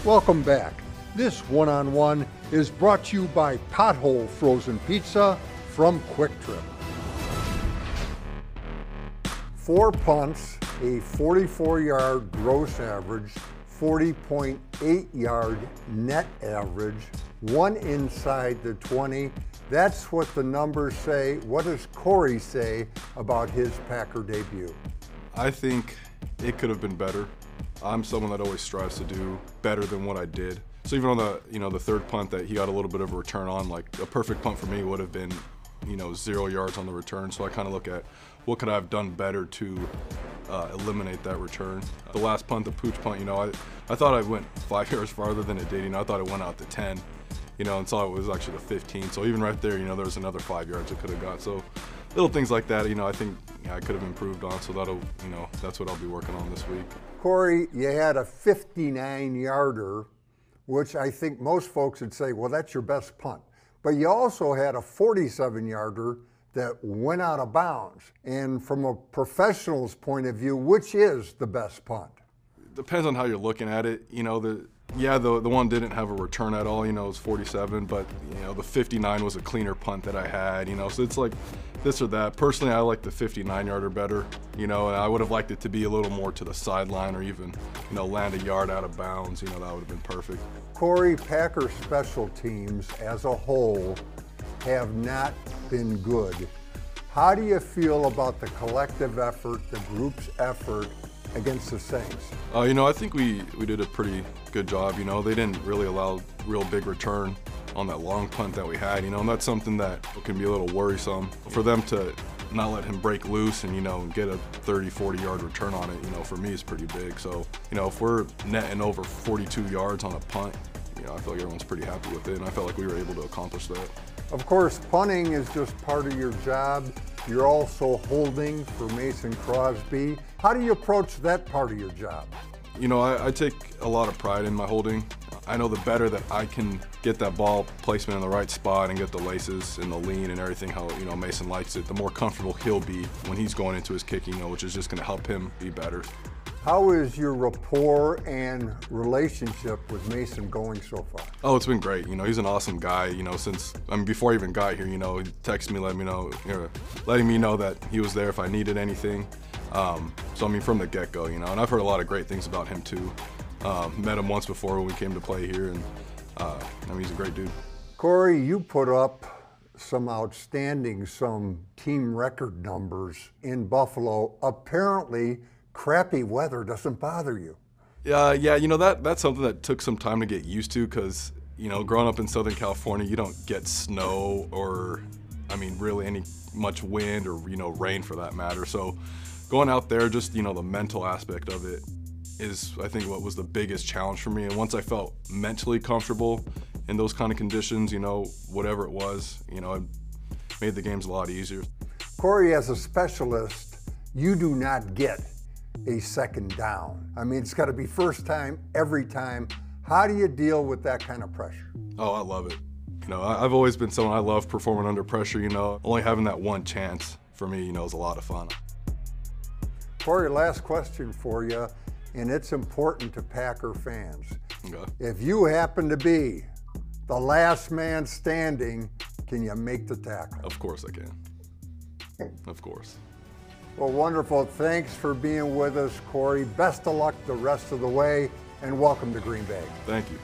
Welcome back. This one-on-one is brought to you by Pothole Frozen Pizza from Quick Trip. 4 punts, a 44-yard gross average, 40.8-yard net average, 1 inside the 20. That's what the numbers say. What does Corey say about his Packer debut? I think it could have been better. I'm someone that always strives to do better than what I did. So even on the third punt that he got a little bit of a return on, like a perfect punt for me would have been 0 yards on the return. So I kind of look at what could I have done better to eliminate that return. The last punt, the pooch punt, I thought I went 5 yards farther than it did. I thought it went out to 10, and saw it was actually the 15. So even right there, there was another 5 yards it could have got. So little things like that, I think I could have improved on. So that'll, that's what I'll be working on this week. Corey, you had a 59-yarder, which I think most folks would say, well, that's your best punt. But you also had a 47-yarder that went out of bounds. And from a professional's point of view, which is the best punt? Depends on how you're looking at it. The one didn't have a return at all, it was 47, but the 59 was a cleaner punt that I had, so it's like this or that. Personally, I like the 59-yarder better, and I would have liked it to be a little more to the sideline or even, land a yard out of bounds, that would have been perfect. Corey, Packer special teams as a whole have not been good. How do you feel about the collective effort, the group's effort against the Saints? I think we did a pretty good job. They didn't really allow real big return on that long punt that we had, and that's something that can be a little worrisome. For them to not let him break loose and, get a 30, 40-yard return on it, for me is pretty big. So, if we're netting over 42 yards on a punt, I feel like everyone's pretty happy with it, and I felt like we were able to accomplish that. Of course, punting is just part of your job. You're also holding for Mason Crosby. How do you approach that part of your job? I take a lot of pride in my holding. I know the better that I can get that ball placement in the right spot and get the laces and the lean and everything how, Mason likes it, the more comfortable he'll be when he's going into his kicking, which is just going to help him be better. How is your rapport and relationship with Mason going so far? Oh, it's been great. He's an awesome guy. Before I even got here, he texted me, letting me know that he was there if I needed anything. From the get-go, and I've heard a lot of great things about him too. Met him once before when we came to play here, and he's a great dude. Corey, you put up some team record numbers in Buffalo. Apparently, crappy weather doesn't bother you. That's something that took some time to get used to because, growing up in Southern California, you don't get snow or, really any much wind or, rain for that matter. So going out there, just, the mental aspect of it is, I think, what was the biggest challenge for me. And once I felt mentally comfortable in those kind of conditions, whatever it was, it made the games a lot easier. Corey, as a specialist, you do not get a second down. It's got to be first time, every time. How do you deal with that kind of pressure? Oh, I love it. I've always been someone I love performing under pressure, Only having that one chance for me, is a lot of fun. Corey, last question for you, and it's important to Packer fans. Okay. If you happen to be the last man standing, can you make the tackle? Of course I can. Of course. Well, wonderful. Thanks for being with us, Corey. Best of luck the rest of the way, and welcome to Green Bay. Thank you.